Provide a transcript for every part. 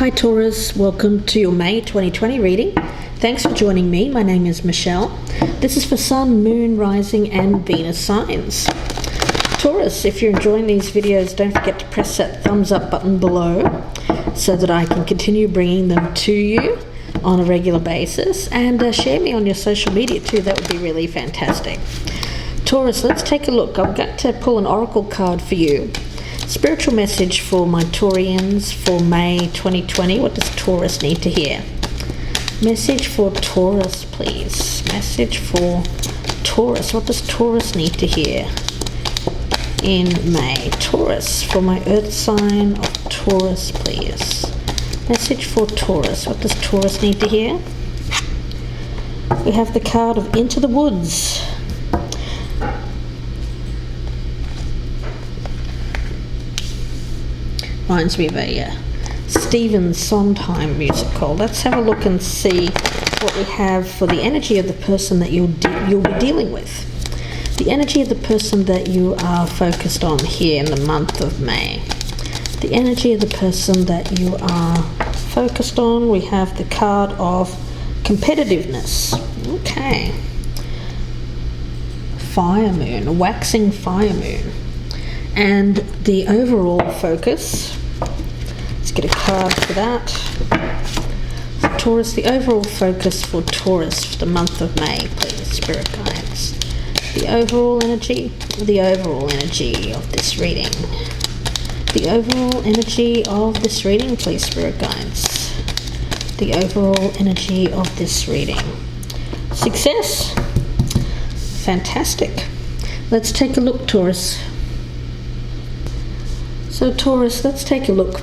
Hi Taurus, welcome to your May 2020 reading. Thanks for joining me. My name is Michelle. This is for Sun, Moon, Rising and Venus signs. Taurus, if you're enjoying these videos, don't forget to press that thumbs up button below so that I can continue bringing them to you on a regular basis, and share me on your social media too. That would be really fantastic. Taurus, let's take a look. I've got to pull an oracle card for you. Spiritual message for my Taurians for May 2020. What does Taurus need to hear? Message for Taurus, please. Message for Taurus. What does Taurus need to hear in May? Taurus, for my earth sign of Taurus, please. Message for Taurus. What does Taurus need to hear? We have the card of Into the Woods. Reminds me of a Stephen Sondheim musical. Let's have a look and see what we have for the energy of the person that you'll be dealing with. The energy of the person that you are focused on here in the month of May. The energy of the person that you are focused on. We have the card of competitiveness. Okay. Fire moon, a waxing fire moon. And the overall focus, let's get a card for that. For Taurus, the overall focus for Taurus for the month of May, please, Spirit Guides. The overall energy of this reading. The overall energy of this reading, please, Spirit Guides. The overall energy of this reading. Success. Fantastic. Let's take a look, Taurus. So Taurus, let's take a look.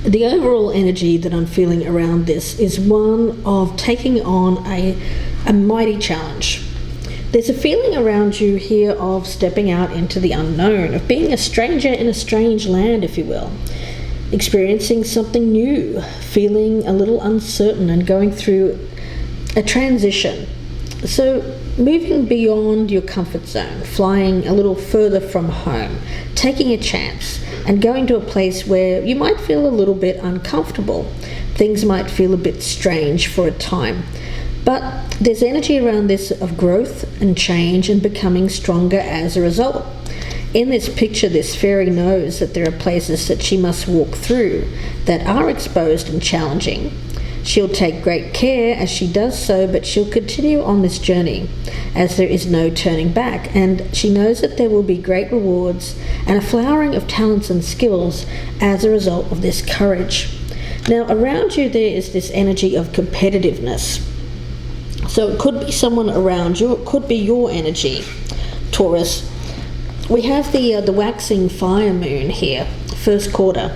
The overall energy that I'm feeling around this is one of taking on a mighty challenge. There's a feeling around you here of stepping out into the unknown, of being a stranger in a strange land, if you will. Experiencing something new, feeling a little uncertain and going through a transition. So moving beyond your comfort zone, flying a little further from home, taking a chance and going to a place where you might feel a little bit uncomfortable. Things might feel a bit strange for a time. But there's energy around this of growth and change and becoming stronger as a result. In this picture, this fairy knows that there are places that she must walk through that are exposed and challenging. She'll take great care as she does so, but she'll continue on this journey as there is no turning back, and she knows that there will be great rewards and a flowering of talents and skills as a result of this courage. Now, around you there is this energy of competitiveness. So it could be someone around you, it could be your energy, Taurus. We have the waxing fire moon here, first quarter,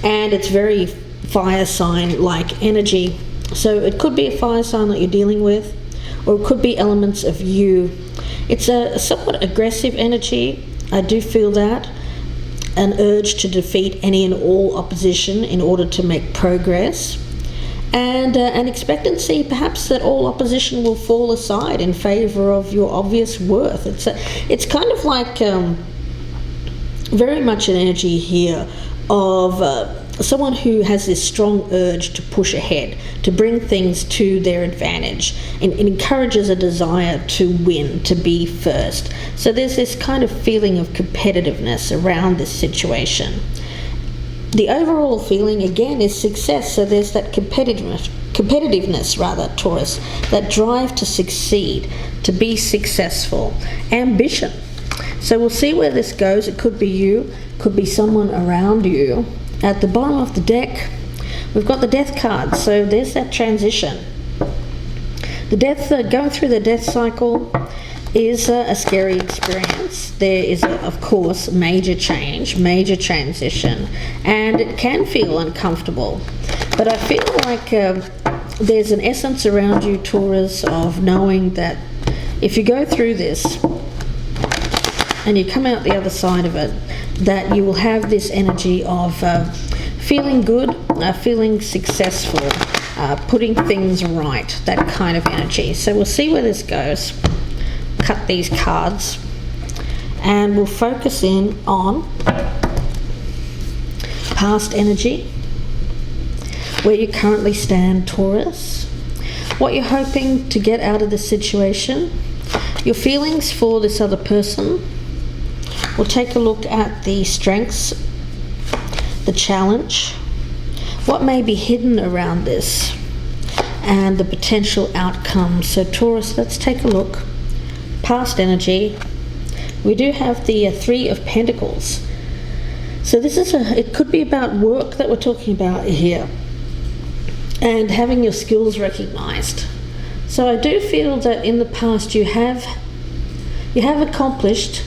and it's very fire sign like energy. So it could be a fire sign that you're dealing with, or it could be elements of you. It's a somewhat aggressive energy. I do feel that. An urge to defeat any and all opposition in order to make progress. And an expectancy perhaps that all opposition will fall aside in favor of your obvious worth. It's kind of like very much an energy here of someone who has this strong urge to push ahead, to bring things to their advantage. It encourages a desire to win, to be first. So there's this kind of feeling of competitiveness around this situation. The overall feeling, again, is success. So there's that competitiveness, Taurus, that drive to succeed, to be successful, ambition. So we'll see where this goes. It could be you, could be someone around you. At the bottom of the deck, we've got the death card. So there's that transition. The death, going through the death cycle is a scary experience. There is, of course, major change, major transition, and it can feel uncomfortable. But I feel like there's an essence around you, Taurus, of knowing that if you go through this and you come out the other side of it, that you will have this energy of feeling good, feeling successful, putting things right, that kind of energy. So we'll see where this goes. Cut these cards and we'll focus in on past energy, where you currently stand, Taurus, what you're hoping to get out of this situation, your feelings for this other person. We'll take a look at the strengths, the challenge, what may be hidden around this, and the potential outcome. So Taurus, let's take a look. Past energy. We do have the Three of Pentacles. So this is it could be about work that we're talking about here, and having your skills recognized. So I do feel that in the past you have accomplished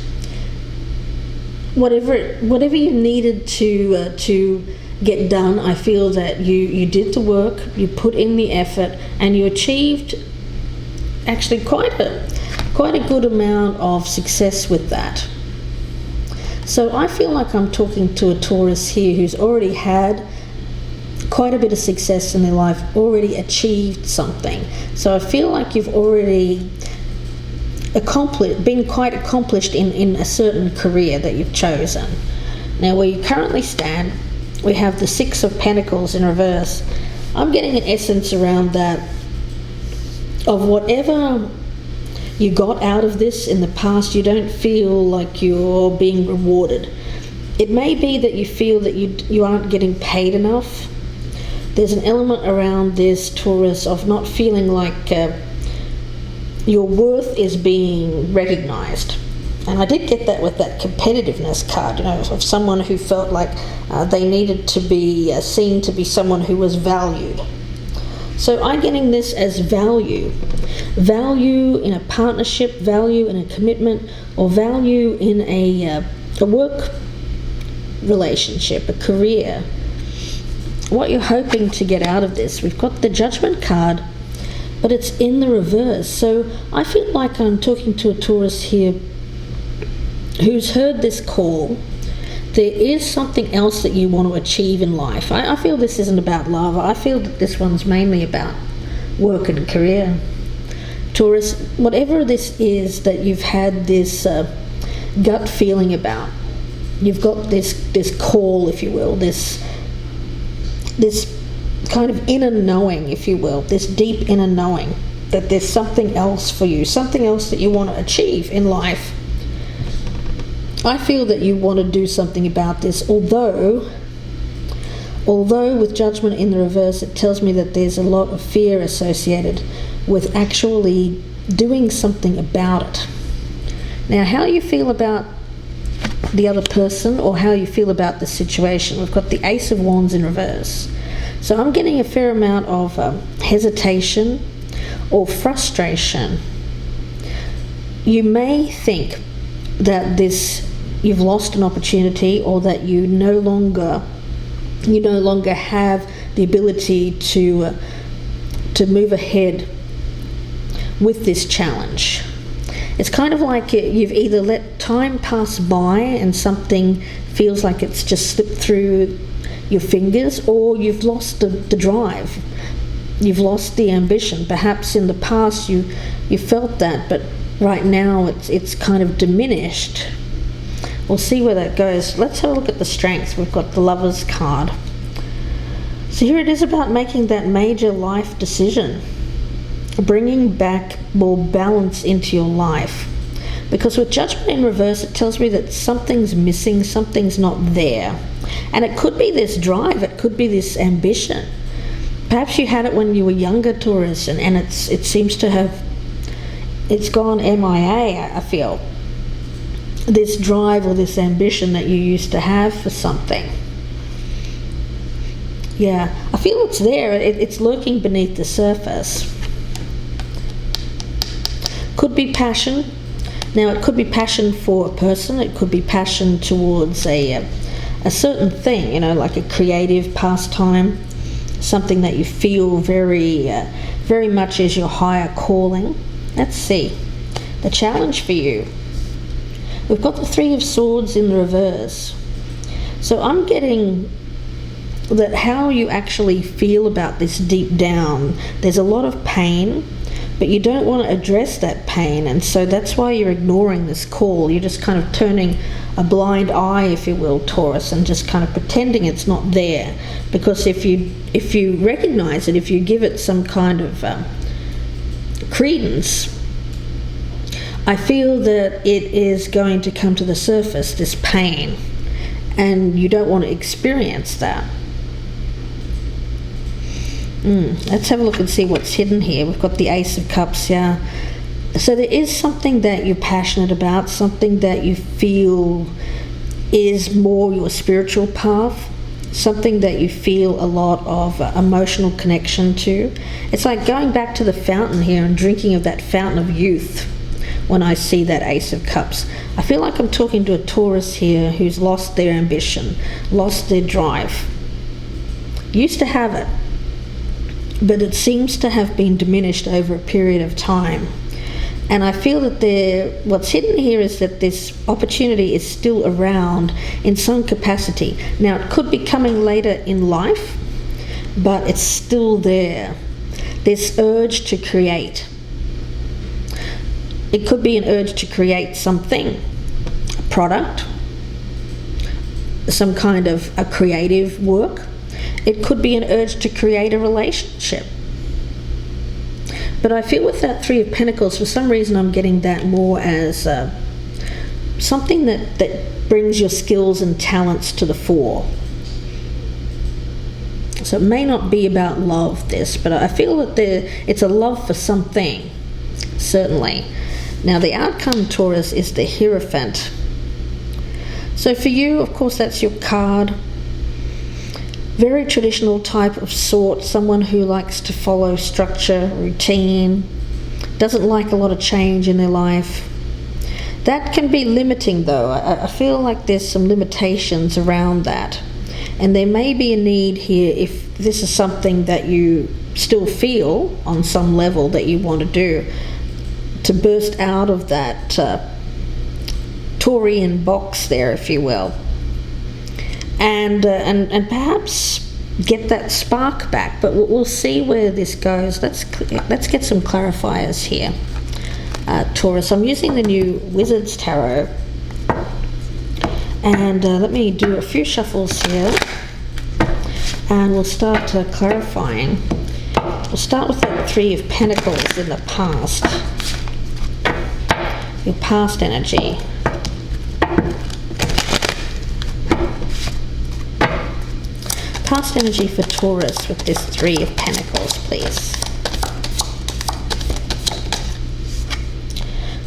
whatever you needed to get done. I feel that you did the work, you put in the effort, and you achieved actually quite a good amount of success with that. So I feel like I'm talking to a Taurus here who's already had quite a bit of success in their life, already achieved something. So I feel like you've already been quite accomplished in a certain career that you've chosen. Now where you currently stand, we have the Six of Pentacles in reverse. I'm getting an essence around that of whatever you got out of this in the past, you don't feel like you're being rewarded. It may be that you feel that you aren't getting paid enough. There's an element around this, Taurus, of not feeling like your worth is being recognized. And I did get that with that competitiveness card, of someone who felt like they needed to be seen to be someone who was valued. So I'm getting this as value in a partnership, value in a commitment, or value in a work relationship, a career. What you're hoping to get out of this, we've got the Judgment card, but it's in the reverse. So I feel like I'm talking to a Taurus here who's heard this call. There is something else that you want to achieve in life. I feel this isn't about love. I feel that this one's mainly about work and career. Taurus, whatever this is that you've had this gut feeling about, you've got this call, if you will, this kind of inner knowing, if you will, this deep inner knowing that there's something else for you, something else that you want to achieve in life. I feel that you want to do something about this, although with Judgment in the reverse, it tells me that there's a lot of fear associated with actually doing something about it. Now, how you feel about the other person, or how you feel about the situation, we've got the Ace of Wands in reverse. So I'm getting a fair amount of hesitation or frustration. You may think that you've lost an opportunity, or that you no longer have the ability to move ahead with this challenge. It's kind of like you've either let time pass by and something feels like it's just slipped through your fingers, or you've lost the drive, you've lost the ambition. Perhaps in the past you felt that, but right now it's kind of diminished. We'll see where that goes. Let's have a look at the strengths. We've got the Lovers card. So here it is about making that major life decision, bringing back more balance into your life. Because with Judgment in reverse, it tells me that something's missing, something's not there. And it could be this drive, it could be this ambition. Perhaps you had it when you were younger, Taurus, and it seems to have, it's gone MIA, I feel. This drive or this ambition that you used to have for something. Yeah, I feel it's there, it's lurking beneath the surface. Could be passion. Now it could be passion for a person, it could be passion towards a certain thing, like a creative pastime, something that you feel very much is your higher calling. Let's see, the challenge for you. We've got the Three of Swords in the reverse. So I'm getting that how you actually feel about this deep down, there's a lot of pain, but you don't want to address that pain, and so that's why you're ignoring this call. You're just kind of turning a blind eye, if you will, Taurus, and just kind of pretending it's not there. Because if you recognize it, if you give it some kind of credence, I feel that it is going to come to the surface, this pain, and you don't want to experience that. Let's have a look and see what's hidden here. We've got the Ace of Cups here. So there is something that you're passionate about, something that you feel is more your spiritual path, something that you feel a lot of emotional connection to. It's like going back to the fountain here and drinking of that fountain of youth when I see that Ace of Cups. I feel like I'm talking to a Taurus here who's lost their ambition, lost their drive. Used to have it, but it seems to have been diminished over a period of time. And I feel that what's hidden here is that this opportunity is still around in some capacity. Now, it could be coming later in life, but it's still there. This urge to create. It could be an urge to create something, a product, some kind of a creative work. It could be an urge to create a relationship. But I feel with that Three of Pentacles, for some reason I'm getting that more as something that brings your skills and talents to the fore. So it may not be about love, this, but I feel that it's a love for something, certainly. Now the outcome, Taurus, is the Hierophant. So for you, of course, that's your card. Very traditional type of sort, someone who likes to follow structure, routine, doesn't like a lot of change in their life. That can be limiting though. I feel like there's some limitations around that. And there may be a need here, if this is something that you still feel on some level that you want to do, to burst out of that Taurian box there, if you will. And perhaps get that spark back, but we'll see where this goes. Let's get some clarifiers here, Taurus. I'm using the new Wizard's Tarot, and let me do a few shuffles here, and we'll start clarifying. We'll start with the Three of Pentacles in the past, your past energy. Past energy for Taurus with this Three of Pentacles, please.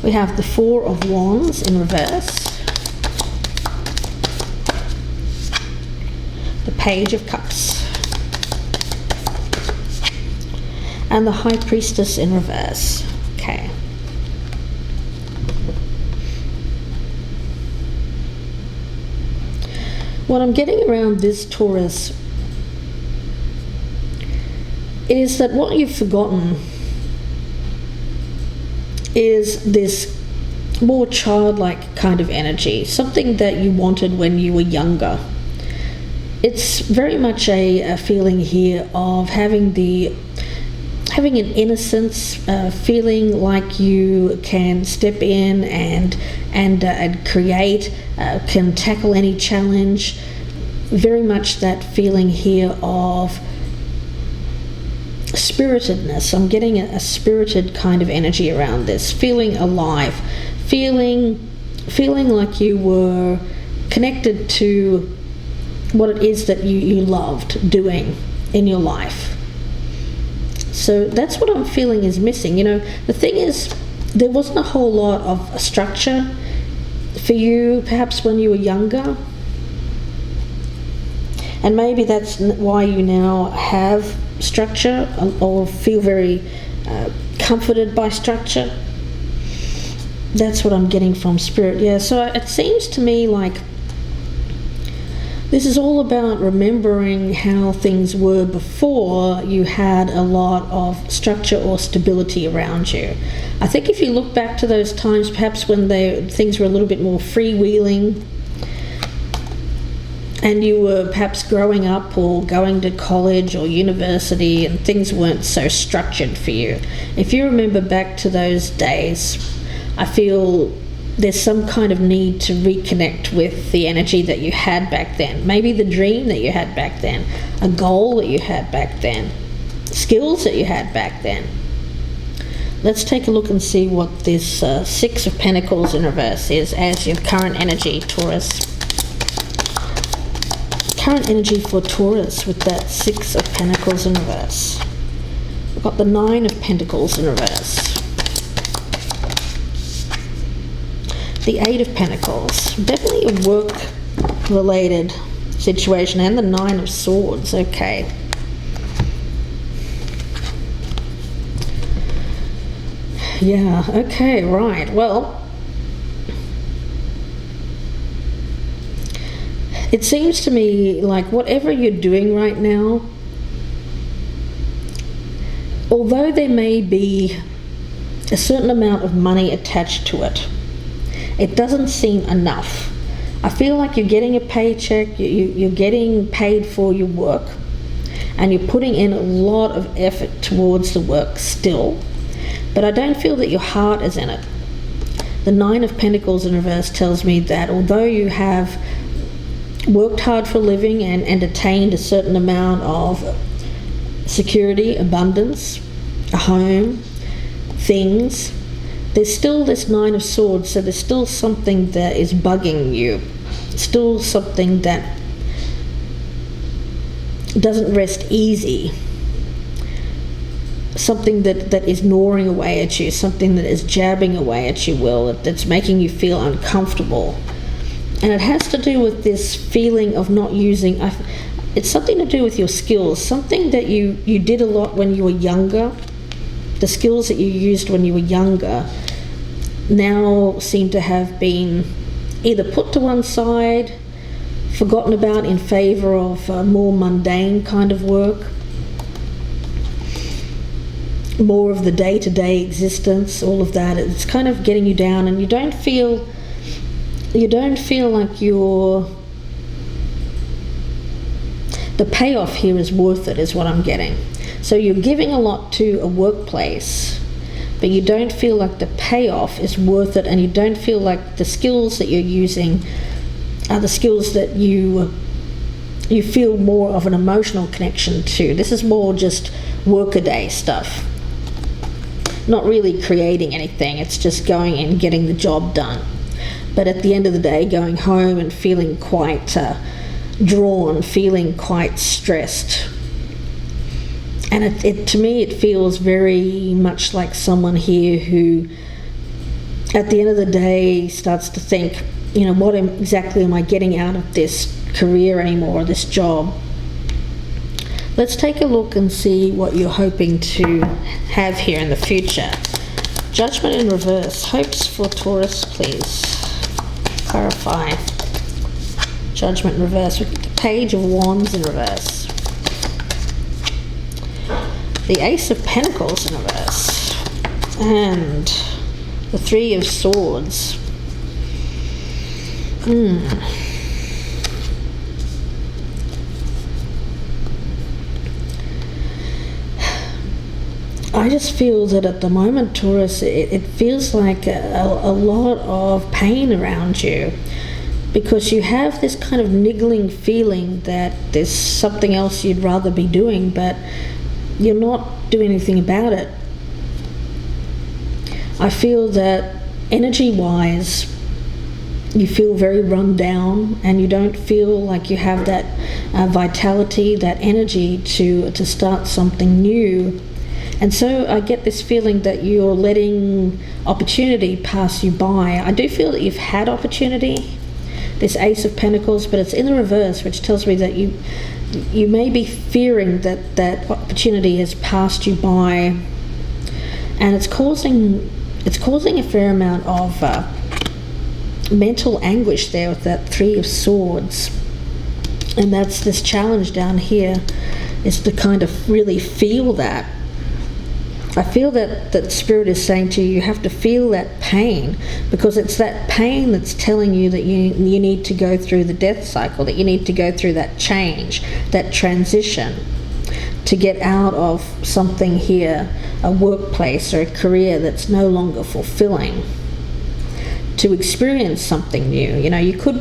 We have the Four of Wands in reverse, the Page of Cups, and the High Priestess in reverse. Okay. What I'm getting around this, Taurus, is that what you've forgotten is this more childlike kind of energy, something that you wanted when you were younger. It's very much a feeling here of having an innocence, feeling like you can step in and create, can tackle any challenge. Very much that feeling here of spiritedness. I'm getting a spirited kind of energy around this, feeling alive, feeling like you were connected to what it is that you loved doing in your life. So that's what I'm feeling is missing. You know, the thing is, there wasn't a whole lot of structure for you perhaps when you were younger, and maybe that's why you now have structure or feel very comforted by structure. That's what I'm getting from Spirit. Yeah, so it seems to me like this is all about remembering how things were before you had a lot of structure or stability around you. I think if you look back to those times, perhaps when things were a little bit more freewheeling, and you were perhaps growing up or going to college or university and things weren't so structured for you. If you remember back to those days, I feel there's some kind of need to reconnect with the energy that you had back then. Maybe the dream that you had back then, a goal that you had back then, skills that you had back then. Let's take a look and see what this Six of Pentacles in reverse is as your current energy, Taurus. Current energy for Taurus with that Six of Pentacles in reverse. We've got the Nine of Pentacles in reverse. The Eight of Pentacles, definitely a work-related situation, and the Nine of Swords. Okay. Yeah, okay, right. Well, it seems to me like whatever you're doing right now, although there may be a certain amount of money attached to it, it doesn't seem enough. I feel like you're getting a paycheck, you're getting paid for your work, and you're putting in a lot of effort towards the work still, but I don't feel that your heart is in it. The Nine of Pentacles in reverse tells me that although you have worked hard for a living and attained a certain amount of security, abundance, a home, things, there's still this Nine of Swords, so there's still something that is bugging you. Still something that doesn't rest easy. Something that is gnawing away at you, something that is jabbing away at your will, that's making you feel uncomfortable. And it has to do with this feeling of not using, it's something to do with your skills, something that you did a lot when you were younger. The skills that you used when you were younger now seem to have been either put to one side, forgotten about in favor of more mundane kind of work, more of the day-to-day existence, all of that. It's kind of getting you down, and you don't feel like the payoff here is worth it, is what I'm getting. So you're giving a lot to a workplace, but you don't feel like the payoff is worth it, and you don't feel like the skills that you're using are the skills that you feel more of an emotional connection to. This is more just workaday stuff. Not really creating anything, it's just going and getting the job done. But at the end of the day, going home and feeling quite drawn, feeling quite stressed. And to me, it feels very much like someone here who, at the end of the day, starts to think, what exactly am I getting out of this career anymore, this job? Let's take a look and see what you're hoping to have here in the future. Judgment in reverse. Hopes for Taurus, please. Clarify. Judgment in reverse. Look at the Page of Wands in reverse. The Ace of Pentacles in reverse. And the Three of Swords. I just feel that at the moment, Taurus, it feels like a lot of pain around you, because you have this kind of niggling feeling that there's something else you'd rather be doing, but you're not doing anything about it. I feel that energy-wise, you feel very run down, and you don't feel like you have that vitality, that energy to start something new. And so I get this feeling that you're letting opportunity pass you by. I do feel that you've had opportunity, this Ace of Pentacles, but it's in the reverse, which tells me that you may be fearing that opportunity has passed you by, and it's causing a fair amount of mental anguish there with that Three of Swords. And that's this challenge down here, is to kind of really feel that. I feel that Spirit is saying to you, you have to feel that pain, because it's that pain that's telling you that you need to go through the death cycle, that you need to go through that change, that transition, to get out of something here, a workplace or a career that's no longer fulfilling. to experience something new. You know, you could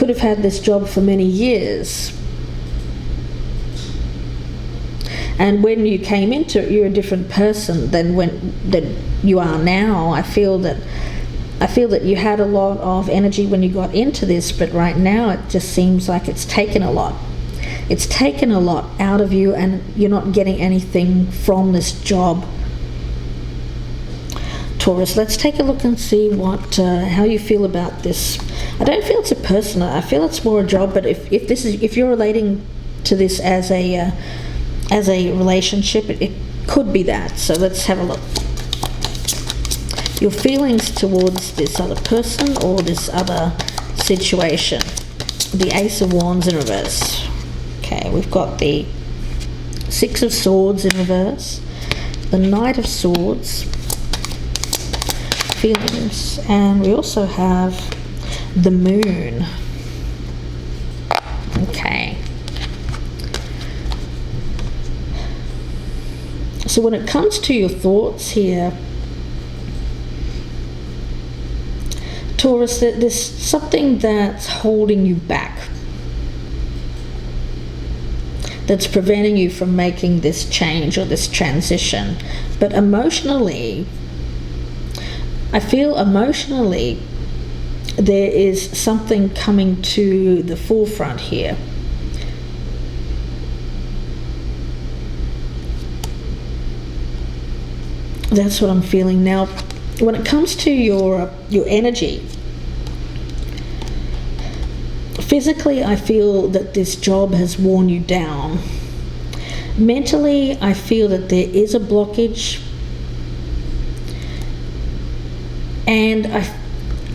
have had this job for many years, and when you came into it, you're a different person than you are now. I feel that you had a lot of energy when you got into this, but right now it just seems like it's taken a lot. It's taken a lot out of you, and you're not getting anything from this job. Taurus, let's take a look and see how you feel about this. I don't feel it's a person. I feel it's more a job. But if you're relating to this as a relationship, it could be that. So let's have a look. Your feelings towards this other person or this other situation. The Ace of Wands in reverse. Okay, we've got the Six of Swords in reverse, the Knight of Swords, feelings, and we also have the Moon. Okay. So when it comes to your thoughts here, Taurus, there's something that's holding you back, that's preventing you from making this change or this transition. But emotionally, I feel emotionally there is something coming to the forefront here. That's what I'm feeling now. When it comes to your energy, physically I feel that this job has worn you down. Mentally, I feel that there is a blockage, and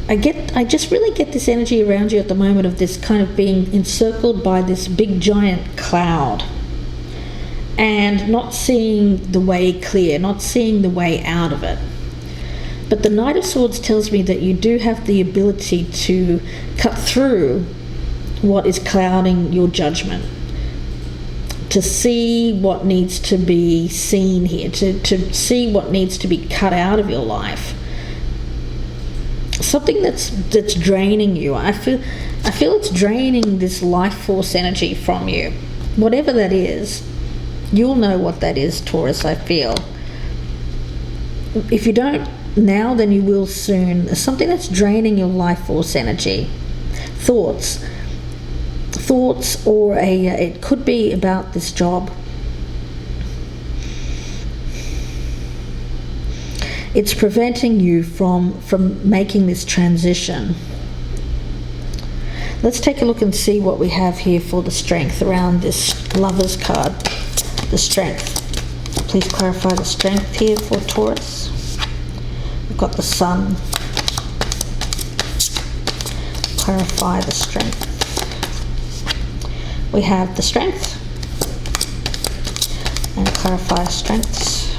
I just really get this energy around you at the moment of this kind of being encircled by this big giant cloud and not seeing the way clear, not seeing the way out of it. But the Knight of Swords tells me that you do have the ability to cut through what is clouding your judgment, to see what needs to be seen here, to see what needs to be cut out of your life. Something that's draining you. I feel it's draining this life force energy from you. Whatever that is, you'll know what that is, Taurus, I feel. If you don't now, then you will soon. Something that's draining your life force energy. Thoughts, or it could be about this job. It's preventing you from making this transition. Let's take a look and see what we have here for the strength around this Lovers card. The strength. Please clarify the strength here for Taurus. We've got the Sun. Clarify the strength. We have the strength. And clarify strengths.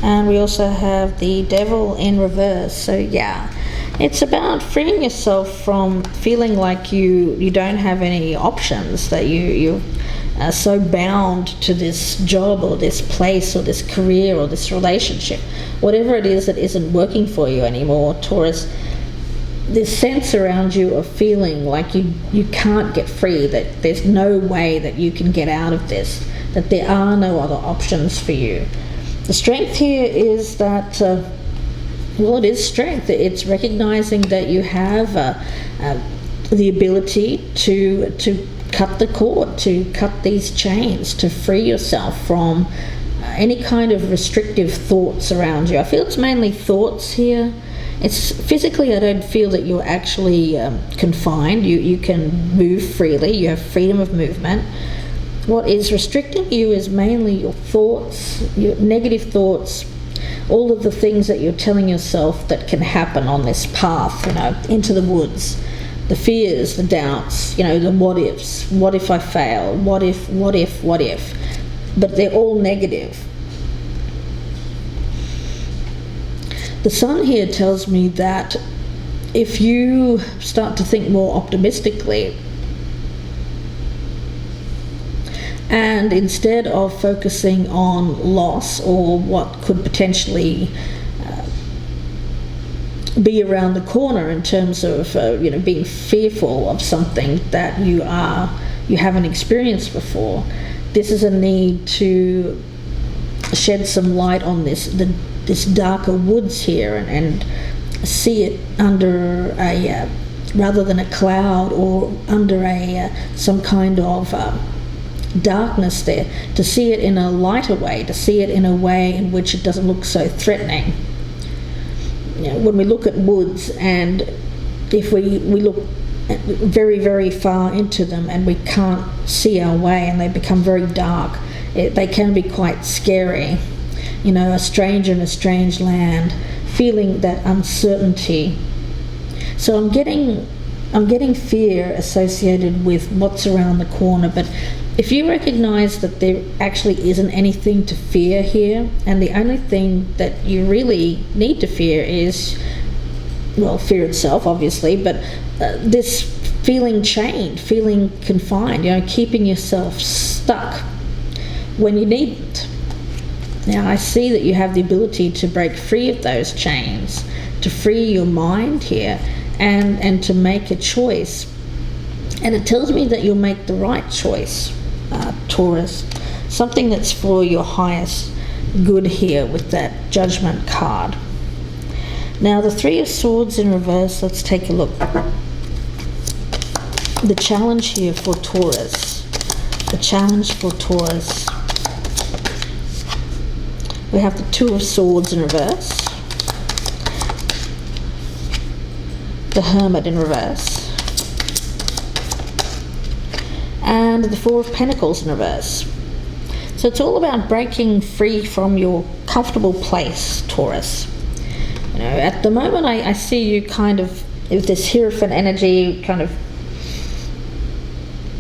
And we also have the Devil in reverse. So yeah, it's about freeing yourself from feeling like you don't have any options, that you are so bound to this job or this place or this career or this relationship. Whatever it is that isn't working for you anymore, Taurus, this sense around you of feeling like you can't get free, that there's no way that you can get out of this, that there are no other options for you. The strength here is that, it is strength. It's recognizing that you have the ability to cut the cord, to cut these chains, to free yourself from any kind of restrictive thoughts around you. I feel it's mainly thoughts here. It's physically, I don't feel that you're actually confined. You can move freely. You have freedom of movement. What is restricting you is mainly your thoughts, your negative thoughts, all of the things that you're telling yourself that can happen on this path, into the woods. The fears, the doubts, the what ifs. What if I fail? What if? But they're all negative. The Sun here tells me that if you start to think more optimistically, and instead of focusing on loss or what could potentially be around the corner in terms of being fearful of something that you haven't experienced before. This is a need to shed some light on this darker woods here and see it under a rather than a cloud or under some kind of darkness there, to see it in a lighter way, to see it in a way in which it doesn't look so threatening. When we look at woods, and if we look very, very far into them and we can't see our way and they become very dark, they can be quite scary. A stranger in a strange land, feeling that uncertainty. So I'm getting fear associated with what's around the corner. But if you recognize that there actually isn't anything to fear here, and the only thing that you really need to fear is, well, fear itself, obviously, but this feeling chained, feeling confined, keeping yourself stuck when you needn't. Now, I see that you have the ability to break free of those chains, to free your mind here, and to make a choice. And it tells me that you'll make the right choice, Taurus. Something that's for your highest good here with that Judgment card. Now, the Three of Swords in reverse, let's take a look. The challenge here for Taurus. The challenge for Taurus. We have the Two of Swords in reverse. The Hermit in reverse. And the Four of Pentacles in reverse. So it's all about breaking free from your comfortable place, Taurus. At the moment I see you kind of with this Hierophant energy, kind of,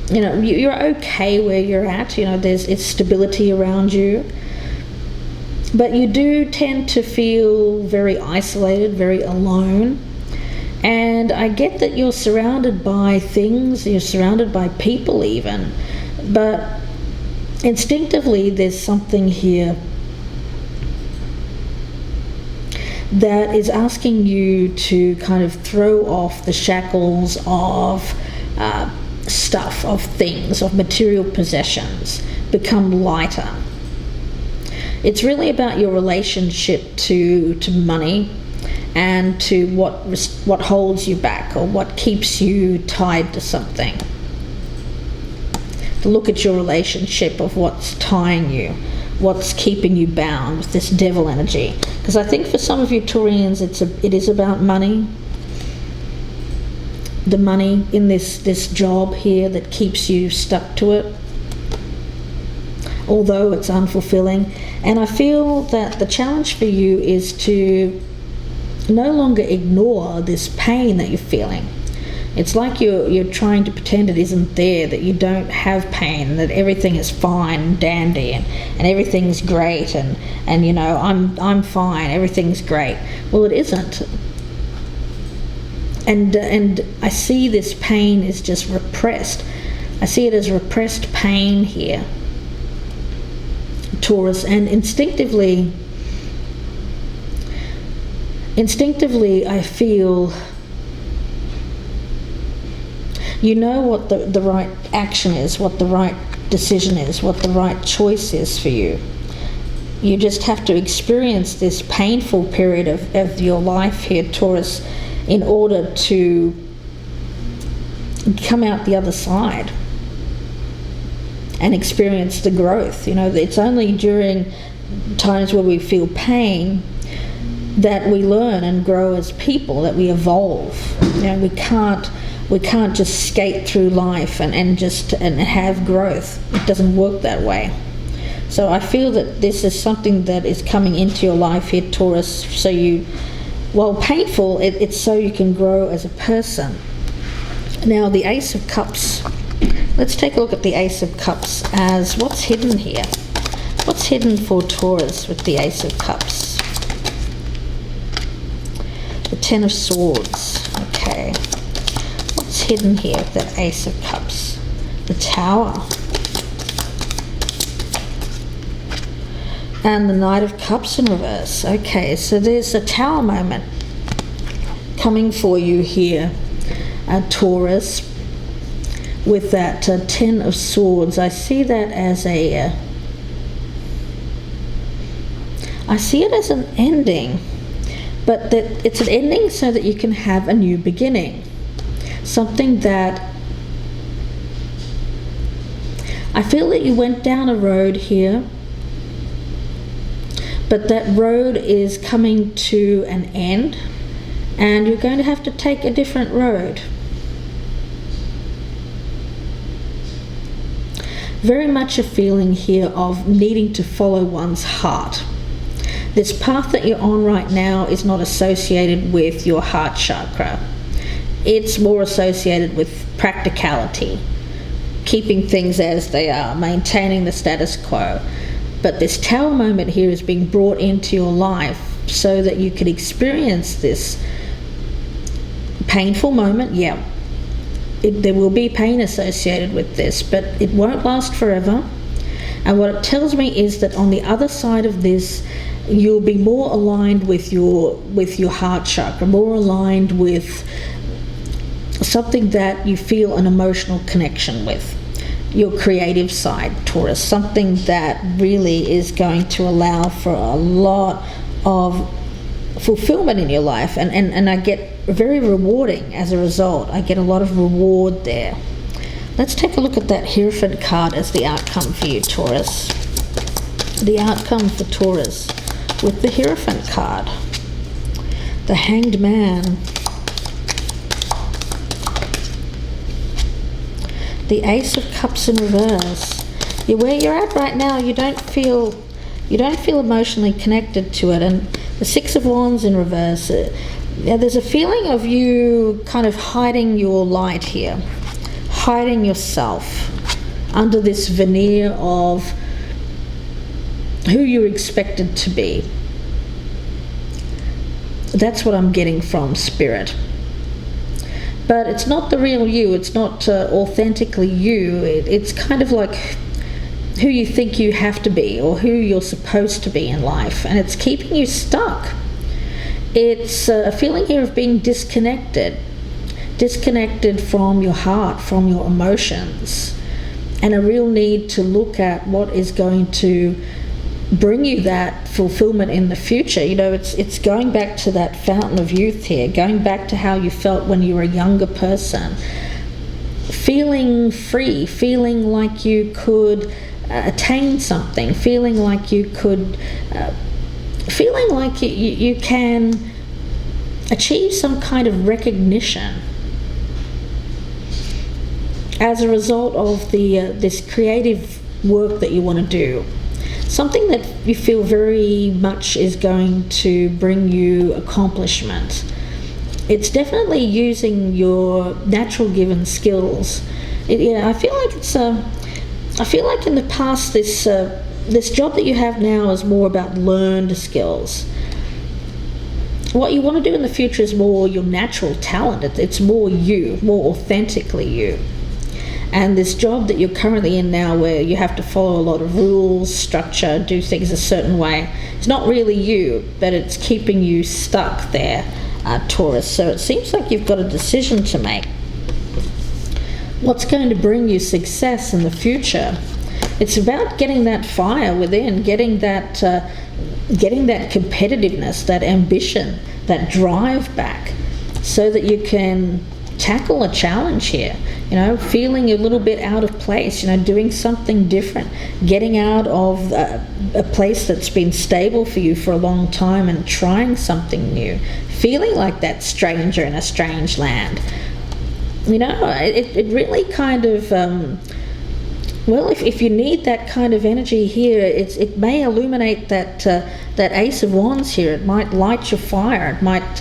you're okay where you're at. It's stability around you. But you do tend to feel very isolated, very alone. And I get that you're surrounded by things, you're surrounded by people even, but instinctively there's something here that is asking you to kind of throw off the shackles of stuff, of things, of material possessions, become lighter. It's really about your relationship to money and to what holds you back or what keeps you tied to something. To look at your relationship of what's tying you, what's keeping you bound with this Devil energy. Because I think for some of you Taurians it is about money. The money in this job here that keeps you stuck to it, although it's unfulfilling. And I feel that the challenge for you is to no longer ignore this pain that you're feeling. It's like you're trying to pretend it isn't there, that you don't have pain, that everything is fine and dandy and everything's great and I'm fine, everything's great. Well, it isn't. And I see this pain is just repressed. I see it as repressed pain here, Taurus, and instinctively I feel you know what the right action is, what the right decision is, what the right choice is for you. You just have to experience this painful period of your life here, Taurus, in order to come out the other side and experience the growth. It's only during times where we feel pain that we learn and grow as people, that we evolve. We can't just skate through life and have growth. It doesn't work that way. So I feel that this is something that is coming into your life here, Taurus, so while painful, it's so you can grow as a person. Now, the Ace of Cups. Let's take a look at the Ace of Cups as what's hidden here. What's hidden for Taurus with the Ace of Cups? The Ten of Swords. Okay. What's hidden here with that Ace of Cups? The Tower. And the Knight of Cups in reverse. Okay, so there's a Tower moment coming for you here, Taurus, with that Ten of Swords. I see that as I see it as an ending, but that it's an ending so that you can have a new beginning. Something that I feel that you went down a road here, but that road is coming to an end, and you're going to have to take a different road. Very much a feeling here of needing to follow one's heart. This path that you're on right now is not associated with your heart chakra. It's more associated with practicality, keeping things as they are, maintaining the status quo. But this Tower moment here is being brought into your life so that you can experience this painful moment. Yeah, there will be pain associated with this, but it won't last forever. And what it tells me is that on the other side of this, you'll be more aligned with your heart chakra, more aligned with something that you feel an emotional connection with. Your creative side, Taurus, something that really is going to allow for a lot of fulfillment in your life, and I get very rewarding as a result. I get a lot of reward there. Let's take a look at that Hierophant card as the outcome for you, Taurus. The outcome for Taurus with the Hierophant card. The Hanged Man. The Ace of Cups in reverse. Where you're at right now, you don't feel emotionally connected to it. And the Six of Wands in reverse. There's a feeling of you kind of hiding your light here, hiding yourself under this veneer of who you're expected to be. That's what I'm getting from Spirit. But it's not the real you. It's not authentically you. It's kind of like who you think you have to be or who you're supposed to be in life, and it's keeping you stuck. It's a feeling here of being disconnected from your heart, from your emotions, and a real need to look at what is going to bring you that fulfillment in the future. It's going back to that fountain of youth here, going back to how you felt when you were a younger person, feeling free, feeling like you could attain something, feeling like you could feeling like you can achieve some kind of recognition as a result of this creative work that you want to do. Something that you feel very much is going to bring you accomplishment. It's definitely using your natural given skills. I feel like in the past this job that you have now is more about learned skills. What you want to do in the future is more your natural talent. It's more you, more authentically you. And this job that you're currently in now, where you have to follow a lot of rules, structure, do things a certain way, it's not really you, but it's keeping you stuck there, Taurus. So it seems like you've got a decision to make. What's going to bring you success in the future? It's about getting that fire within, getting that competitiveness, that ambition, that drive back, so that you can tackle a challenge here. Feeling a little bit out of place, doing something different, getting out of a place that's been stable for you for a long time and trying something new, feeling like that stranger in a strange land. It really kind of if you need that kind of energy here, it may illuminate that Ace of Wands here. It might light your fire. It might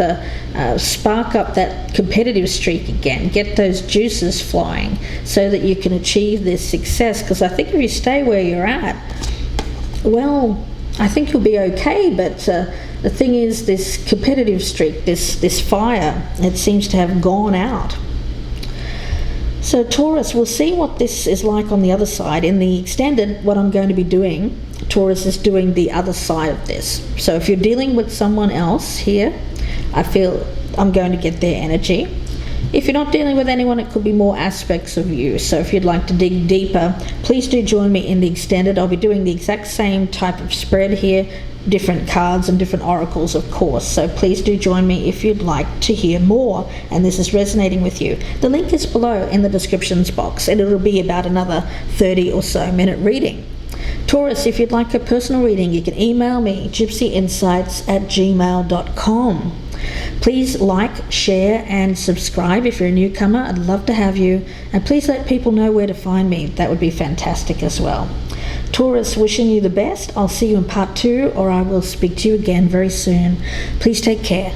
spark up that competitive streak again, get those juices flowing so that you can achieve this success. Because I think if you stay where you're at, well, I think you'll be okay. But the thing is, this competitive streak, this fire, it seems to have gone out. So Taurus, we'll see what this is like on the other side. In the extended, what I'm going to be doing, Taurus, is doing the other side of this. So if you're dealing with someone else here, I feel I'm going to get their energy. If you're not dealing with anyone, it could be more aspects of you. So if you'd like to dig deeper, please do join me in the extended. I'll be doing the exact same type of spread here, different cards and different oracles, of course. So please do join me if you'd like to hear more and this is resonating with you. The link is below in the descriptions box, and it'll be about another 30 or so minute reading. Taurus, if you'd like a personal reading, you can email me, gypsyinsights@gmail.com. Please like, share and subscribe if you're a newcomer. I'd love to have you. And please let people know where to find me. That would be fantastic as well. Taurus, wishing you the best. I'll see you in part 2, or I will speak to you again very soon. Please take care.